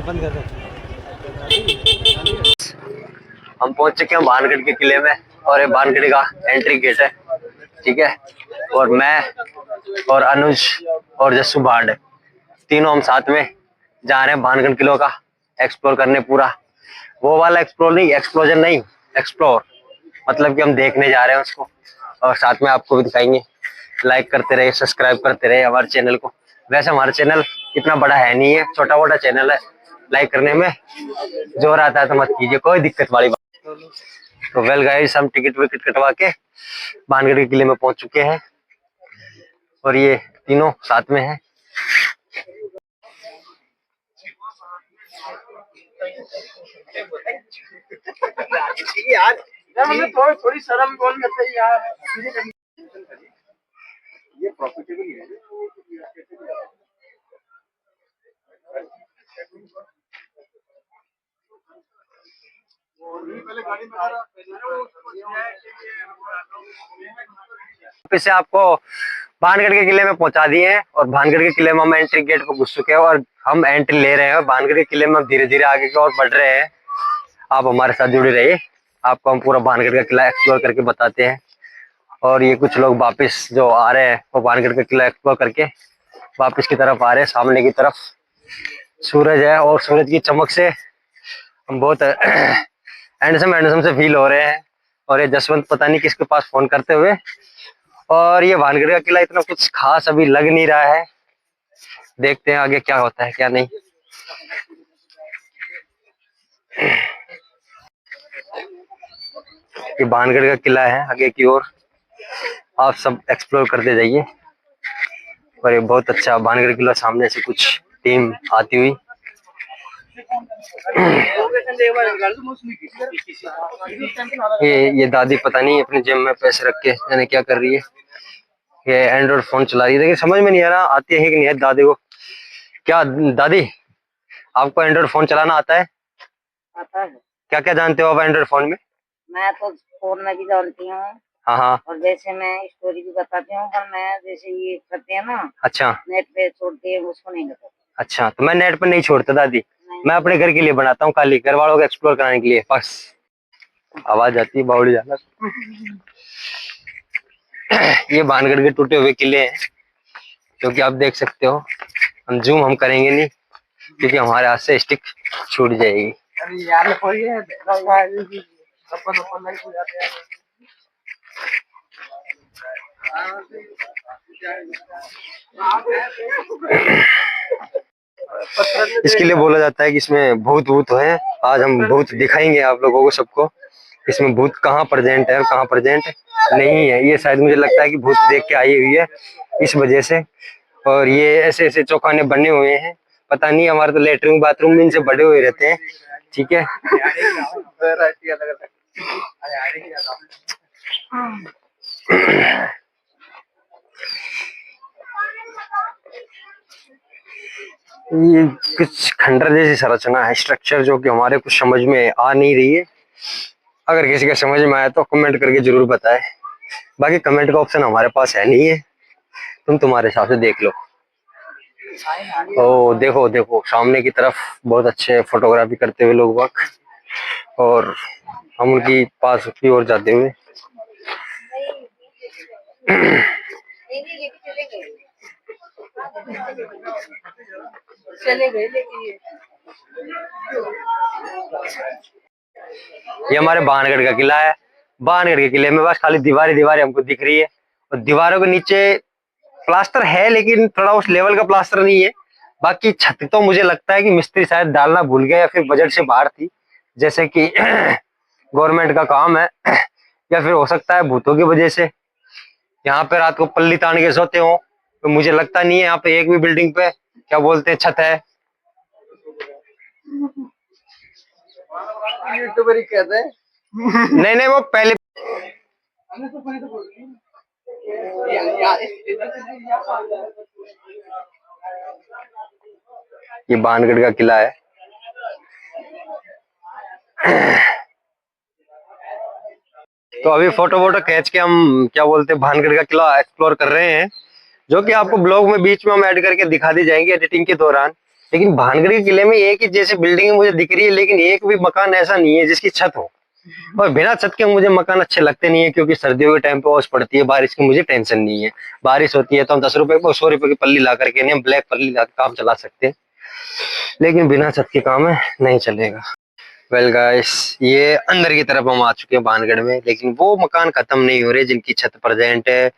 बंद कर दो। हम पहुंच चुके हैं भानगढ़ के किले में और ये भानगढ़ का एंट्री गेट है, ठीक है। और मैं और अनुज और जस्सू भांड तीनों हम साथ में जा रहे हैं भानगढ़ किलो का एक्सप्लोर करने पूरा। वो वाला एक्सप्लोर नहीं, एक्सप्लोजन नहीं, एक्सप्लोर मतलब कि हम देखने जा रहे हैं उसको और साथ में आपको भी दिखाएंगे। लाइक करते रहे, सब्सक्राइब करते रहे हमारे चैनल को। वैसे हमारा चैनल इतना बड़ा है नहीं है, छोटा मोटा चैनल है। लाइक करने में जोर आता है तो मत कीजिए, कोई दिक्कत वाली बात। तो वेल गाइस, हम टिकट विकेट कटवा के भानगढ़ के किले में पहुंच चुके हैं और ये तीनों साथ में हैं। यार थोड़ी शर्म कौन करता है यार, ये प्रॉफिटेबल है। से आपको भानगढ़ के किले में पहुंचा दिए हैं और भानगढ़ के किले में हम एंट्री गेट पर घुस चुके हैं और हम एंट्री ले रहे हैं। भानगढ़ के किले में हम धीरे धीरे आगे की ओर बढ़ रहे हैं। आप हमारे साथ जुड़े रहिए, आपको हम पूरा भानगढ़ का किला एक्सप्लोर करके बताते हैं। और ये कुछ लोग वापस जो आ रहे हैं वो भानगढ़ का किला एक्सप्लोर करके वापस की तरफ आ रहे हैं। सामने की तरफ सूरज है और सूरज की चमक से हम बहुत हैंडसम से फील हो रहे हैं। और ये जसवंत पता नहीं किसके पास फोन करते हुए। और ये भानगढ़ का किला इतना कुछ खास अभी लग नहीं रहा है, देखते हैं आगे क्या होता है क्या नहीं। ये भानगढ़ का किला है, आगे की ओर आप सब एक्सप्लोर करते जाइए। और ये बहुत अच्छा भानगढ़ किला, सामने से कुछ टीम आती हुई। ये दादी पता नहीं अपने जेब में पैसे रख के यानी क्या कर रही है। ये एंड्रॉइड फोन चला रही है, लेकिन समझ में नहीं आ रहा आती है कि नहीं है दादी को। क्या दादी, आपको एंड्रॉइड फोन चलाना आता है? आता है। क्या क्या जानते हो आप एंड्रॉइड फोन में? मैं तो फोन में भी जानती हूँ। हाँ हाँ। और जैसे मैं स्टोरी भी बताती हूँ, पर मैं जैसे ये करते हैं ना, अच्छा, नेट पे छोड़ते हैं, उसको नहीं बताती। अच्छा, तो मैं नेट पर नहीं छोड़ता दादी, मैं अपने घर के लिए बनाता हूँ, खाली घर वालों को एक्सप्लोर कराने के लिए बस। आवाज आती है बावड़ी जाना। ये भानगढ़ के टूटे हुए किले हैं जो कि आप देख सकते हो। हम जूम हम करेंगे नहीं क्योंकि हमारे हाथ से स्टिक छूट जाएगी। अरे यार इसके लिए बोला जाता है कि इसमें भूत भूत है। आज हम भूत दिखाएंगे आप लोगों को सबको। इसमें भूत कहाँ प्रेजेंट है और कहाँ प्रेजेंट नहीं है, ये शायद मुझे लगता है कि भूत देख के आई हुई है इस वजह से। और ये ऐसे ऐसे चौखाने बने हुए हैं, पता नहीं, हमारे तो लेटरिन बाथरूम इनसे बड़े हुए रहते हैं, ठीक है। ये कुछ खंडर जैसी संरचना है, स्ट्रक्चर, जो कि हमारे कुछ समझ में आ नहीं रही है। अगर किसी का समझ में आया तो कमेंट करके जरूर बताएं। बाकी कमेंट का ऑप्शन हमारे पास है नहीं है, तुम तुम्हारे हिसाब से देख लो। ओ देखो देखो सामने की तरफ बहुत अच्छे फोटोग्राफी करते हुए लोग वक्त, और हम उनकी पास की ओर जाते हुए। चले गए लेकिन ये हमारे भानगढ़ का किला है। भानगढ़ के किले में बस खाली दीवारें दीवारें हमको दिख रही है और दीवारों के नीचे प्लास्टर है, लेकिन थोड़ा उस लेवल का प्लास्टर नहीं है। बाकी छत तो मुझे लगता है कि मिस्त्री शायद डालना भूल गया या फिर बजट से बाहर थी, जैसे कि गवर्नमेंट का काम है, या फिर हो सकता है भूतों की वजह से यहाँ पे रात को पल्ली तान के सोते हो। तो मुझे लगता नहीं है यहाँ पे एक भी बिल्डिंग पे क्या बोलते हैं छत है। यूट्यूबर ही कहते हैं। नहीं नहीं, वो पहले ये भानगढ़ का किला है। तो अभी फोटो वोटो खींच के हम क्या बोलते हैं भानगढ़ का किला एक्सप्लोर कर रहे हैं, जो कि आपको ब्लॉग में बीच में हम ऐड करके दिखा दी जाएंगे एडिटिंग के दौरान। लेकिन भानगढ़ के किले में एक ही जैसे बिल्डिंग मुझे दिख रही है, लेकिन एक भी मकान ऐसा नहीं है जिसकी छत हो। और बिना छत के मुझे मकान अच्छे लगते नहीं है, क्योंकि सर्दियों के टाइम पे ओस पड़ती है, बारिश की मुझे टेंशन नहीं है। बारिश होती है तो हम 10 रुपए को 100 रुपए की पल्ली ला करके नहीं, हम ब्लैक पल्ली ला के काम चला सकते हैं, लेकिन बिना छत के काम है नहीं चलेगा। वेल गाइस, ये अंदर की तरफ हम आ चुके हैं भानगढ़ में, लेकिन वो मकान खत्म नहीं हो रहे जिनकी छत प्रेजेंट है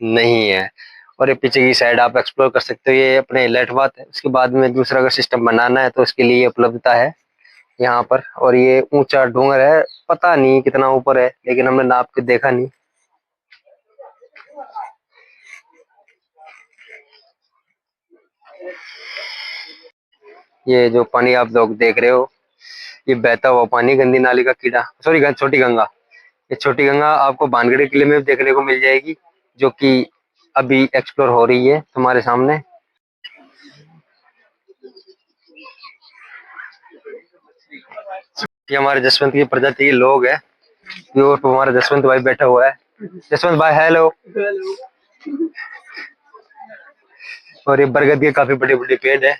नहीं है। और ये पीछे की साइड आप एक्सप्लोर कर सकते हो, ये अपने लेट बात है। उसके बाद में दूसरा अगर सिस्टम बनाना है तो उसके लिए उपलब्धता है यहाँ पर। और ये ऊंचा डोंगर है, पता नहीं कितना ऊपर है, लेकिन हमने नाप के देखा नहीं। ये जो पानी आप लोग देख रहे हो, ये बहता हुआ पानी गंदी नाली का कीड़ा, सॉरी छोटी गंगा। ये छोटी गंगा आपको भानगढ़ किले में देखने को मिल जाएगी, जो कि अभी एक्सप्लोर हो रही है तुम्हारे सामने। ये हमारे जसवंत की प्रजाति के लोग है, जो हमारा जसवंत भाई बैठा हुआ है। जसवंत भाई हेलो। और ये बरगद के काफी बड़े बड़े पेड़ है।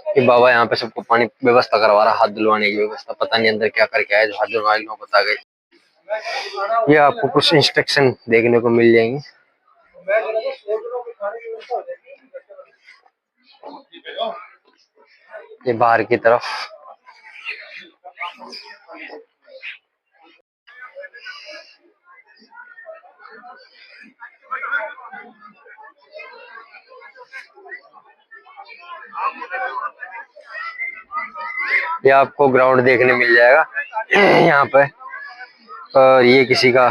कि बाबा यहाँ पे सबको पानी व्यवस्था करवा रहा, हाथ धुलवाने की व्यवस्था, पता नहीं अंदर क्या करके आया, जो हाथ धुलवाने को बता गए। ये आपको कुछ इंस्ट्रक्शन देखने को मिल जाएंगे। ये बाहर की तरफ ये आपको ग्राउंड देखने मिल जाएगा यहाँ पे। और ये किसी का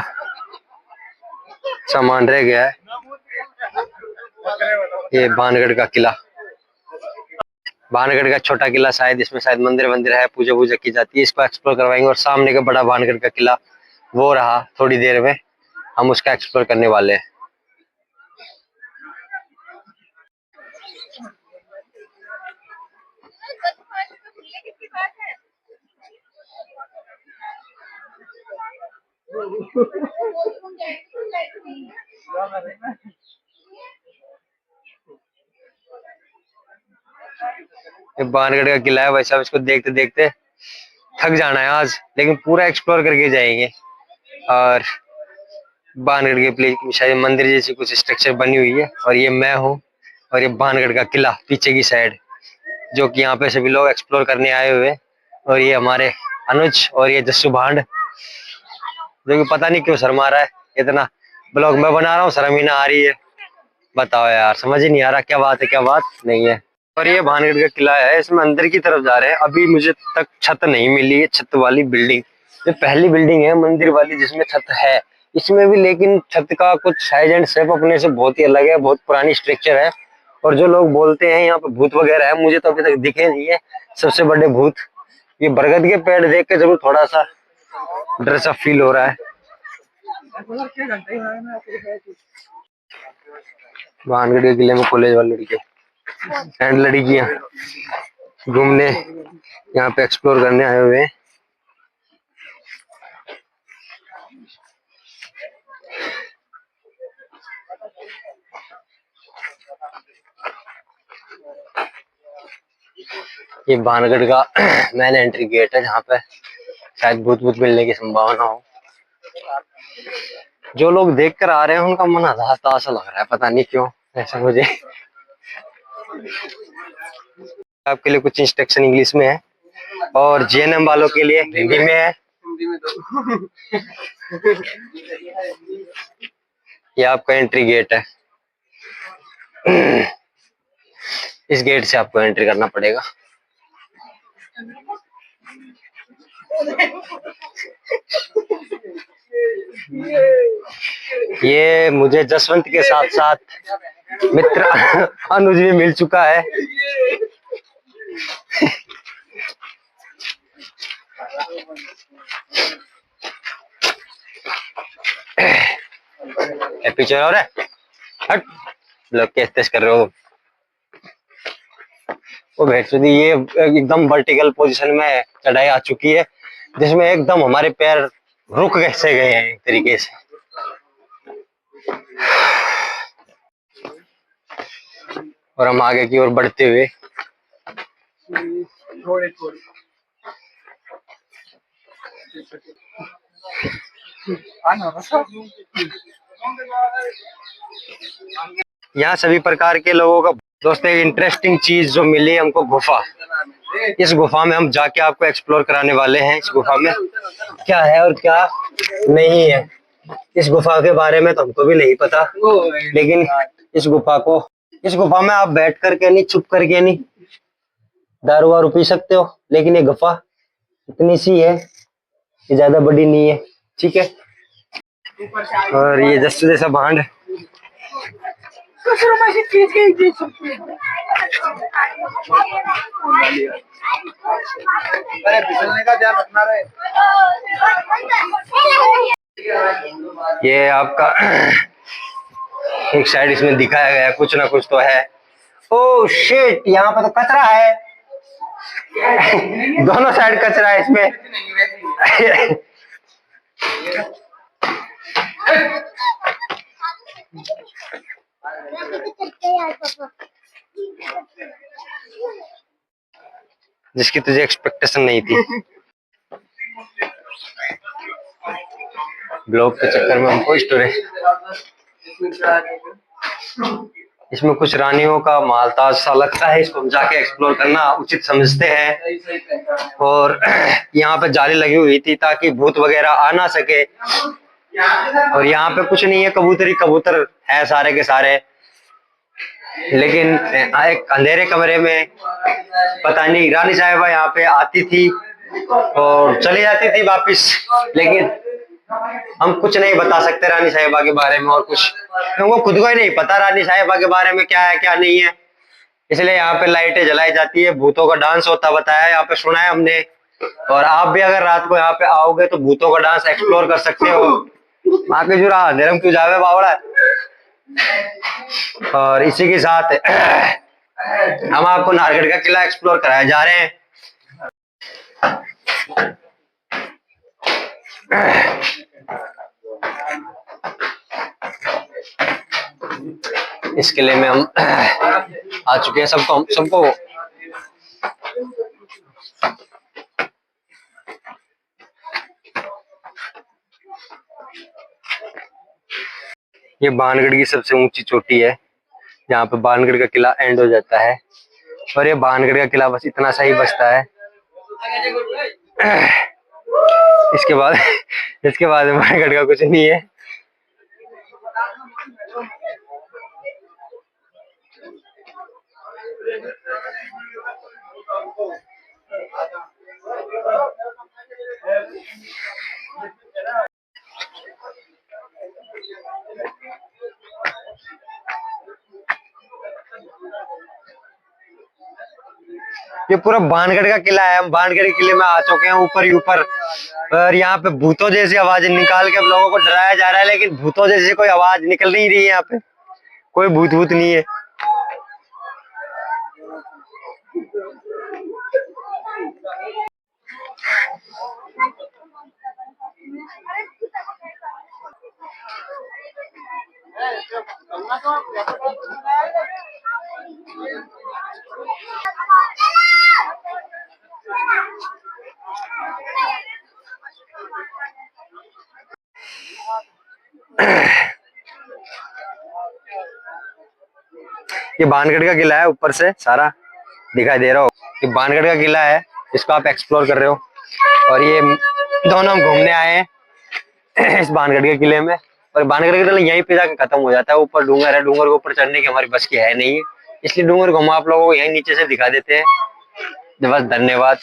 सामान रह गया है। ये भानगढ़ का किला, भानगढ़ का छोटा किला शायद, इसमें शायद मंदिर वंदिर है, पूजा वूजा की जाती है। इसको एक्सप्लोर करवाएंगे। और सामने का बड़ा भानगढ़ का किला वो रहा, थोड़ी देर में हम उसका एक्सप्लोर करने वाले हैं। ये भानगढ़ का किला है, वैसे इसको देखते देखते थक जाना है आज, लेकिन पूरा एक्सप्लोर करके जाएंगे। और भानगढ़ के प्लेस शायद मंदिर जैसी कुछ स्ट्रक्चर बनी हुई है। और ये मैं हूँ, और ये भानगढ़ का किला पीछे की साइड, जो कि यहाँ पे सभी लोग एक्सप्लोर करने आए हुए। और ये हमारे अनुज और ये जस्सू भांड, जो कि पता नहीं क्यों शर्मा रहा है इतना। ब्लॉग मैं बना रहा हूँ, शर्म ही ना आ रही है। बताओ यार, समझ ही नहीं आ रहा क्या बात है क्या बात नहीं है। और ये भानगढ़ का किला है, इसमें अंदर की तरफ जा रहे हैं। अभी मुझे तक छत नहीं मिली है, छत वाली बिल्डिंग। ये पहली बिल्डिंग है मंदिर वाली जिसमें छत है इसमें भी, लेकिन छत का कुछ साइज एंड शेप अपने से बहुत ही अलग है, बहुत पुरानी स्ट्रक्चर है। और जो लोग बोलते हैं यहाँ पे भूत वगैरह है, मुझे तो अभी तक दिखे नहीं है सबसे बड़े भूत। ये बरगद के पेड़ देख के जरूर थोड़ा सा डर सा फील हो रहा है। भानगढ़ के किले में कॉलेज वाले लड़के एंड लड़कियां घूमने यहाँ पे एक्सप्लोर करने आए हुए हैं। ये भानगढ़ का मेन एंट्री गेट है, जहाँ पे शायद भूत भूत मिलने की संभावना हो। जो लोग देख कर आ रहे हैं उनका मन हताशा सा लग रहा है, पता नहीं क्यों ऐसा मुझे। आपके लिए कुछ इंस्ट्रक्शन इंग्लिश में है, और जीएनएम वालों के लिए हिंदी में है। ये आपका एंट्री गेट है। इस गेट से आपको एंट्री करना पड़ेगा। ये मुझे जसवंत के साथ साथ मित्र अनुज भी मिल चुका है। पीछे हो रहा है, हट, लोग कैसे कर रहे हो। वो भेड़चोदी ये एकदम वर्टिकल पोजीशन में चढ़ाई आ चुकी है, जिसमें एकदम हमारे पैर रुक कैसे गए हैं एक तरीके से। और हम आगे की ओर बढ़ते हुए यहाँ सभी प्रकार के लोगों का दोस्तों एक इंटरेस्टिंग चीज जो मिली हमको, गुफा। इस गुफा में हम जाके आपको एक्सप्लोर कराने वाले हैं। इस गुफा में क्या है और क्या नहीं है, इस गुफा के बारे में तो हमको भी नहीं पता, लेकिन इस गुफा में आप बैठ करके नहीं, छुप करके नहीं दारू वारू पी सकते हो, लेकिन ये गुफा इतनी सी है, ये ज्यादा बड़ी नहीं है, ठीक है। और ये जस्सू जैसा भांड, अरे फिसलने का ध्यान रखना रहे। ये आपका एक साइड इसमें दिखाया गया कुछ ना कुछ तो है। ओह शिट, यहाँ पर तो कचरा है। दोनों साइड कचरा है इसमें। जिसकी तुझे एक्सपेक्टेशन नहीं थी। ब्लॉग के चक्कर में हमको स्टोरी, इसमें कुछ रानियों का मालताज सा लगता है, इसको हम जाके एक्सप्लोर करना उचित समझते हैं। और यहाँ पे जाली लगी हुई थी ताकि भूत वगैरह आ ना सके। और यहाँ पे कुछ नहीं है, कबूतर ही कबूतर है सारे के सारे, लेकिन एक अंधेरे कमरे में पता नहीं रानी साहिबा यहाँ पे आती थी और चली जाती थी वापिस, लेकिन हम कुछ नहीं बता सकते रानी साहिबा के बारे में। और कुछ हमको खुद को ही नहीं पता रानी साहिबा के बारे में क्या है क्या नहीं है, इसलिए यहाँ पे लाइटें जलाई जाती है, भूतों का डांस होता बताया यहाँ पे, सुना है हमने। और आप भी अगर रात को यहाँ पे आओगे तो भूतों का डांस एक्सप्लोर कर सकते हो। माँ के जुरा अंधेरे में क्यों जावे बावड़ा। और इसी के साथ हम आपको नारगढ़ का किला एक्सप्लोर कराया जा रहे हैं। इस किले में हम आ चुके हैं, सबको ये बाणगढ़ की सबसे ऊंची चोटी है, जहाँ पे बाणगढ़ का किला एंड हो जाता है। और ये बाणगढ़ का किला बस इतना सा ही बचता है। इसके बाद बाणगढ़ का कुछ नहीं है। ये पूरा बाणगढ़ का किला है, हम बाणगढ़ के किले में आ चुके हैं ऊपर ही ऊपर। और यहाँ पे भूतों जैसी आवाज निकाल के हम लोगों को डराया जा रहा है, लेकिन भूतों जैसी कोई आवाज निकल नहीं रही है, यहाँ पे कोई भूत नहीं है। ये बाणगढ़ का किला है, ऊपर से सारा दिखाई दे रहा हो। ये बाणगढ़ का किला है, इसको आप एक्सप्लोर कर रहे हो। और ये दोनों हम घूमने आए हैं इस बाणगढ़ के किले में। और बाणगढ़ का किला यहीं पे जाके खत्म हो जाता है। ऊपर डूंगर है, डूंगर के ऊपर चढ़ने की हमारी बस की है नहीं है, इसलिए डूंगर को हम आप लोगों को यहीं नीचे से दिखा देते हैं। बस धन्यवाद।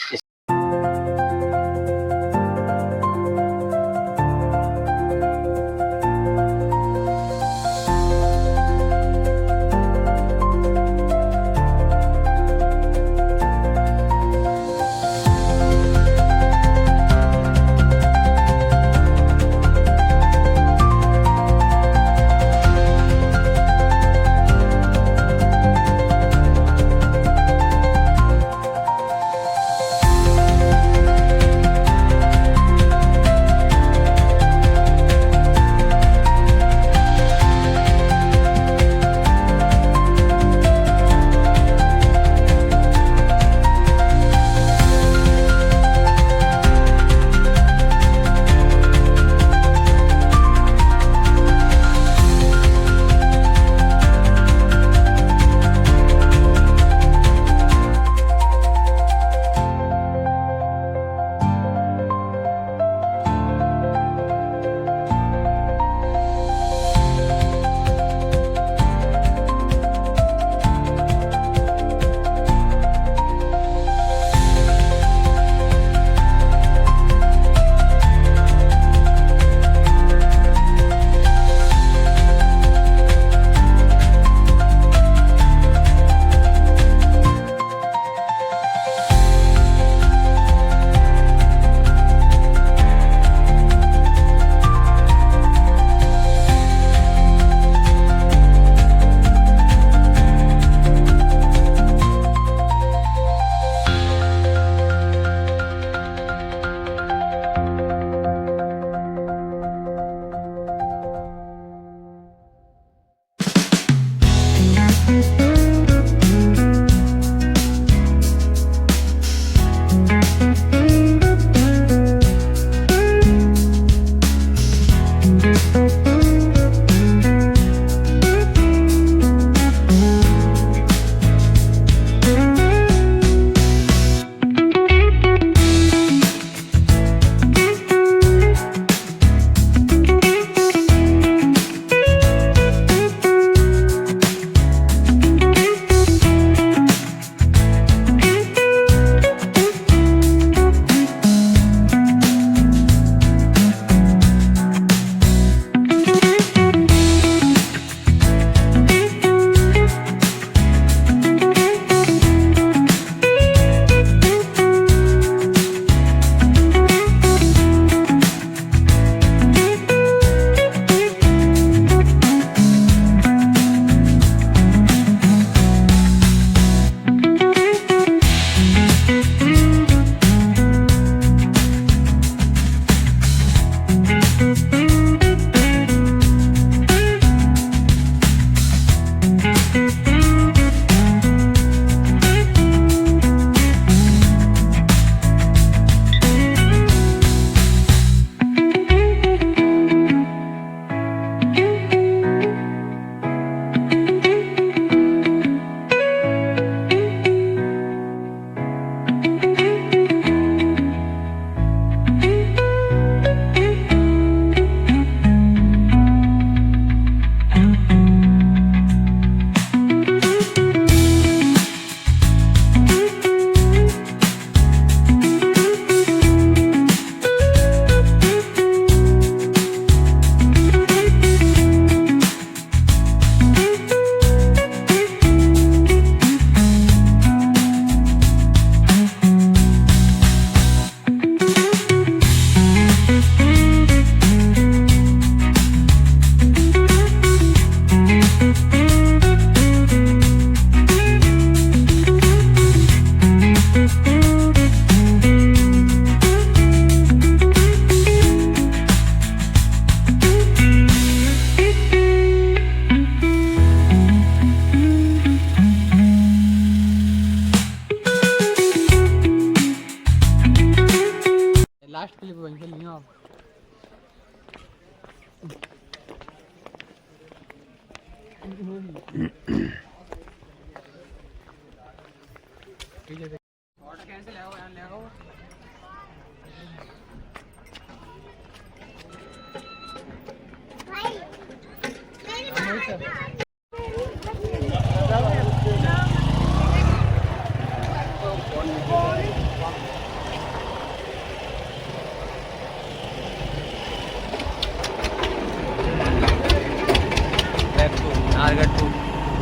नारगढ़ टू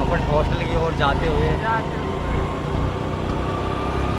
अपन हॉस्टल की ओर जाते हुए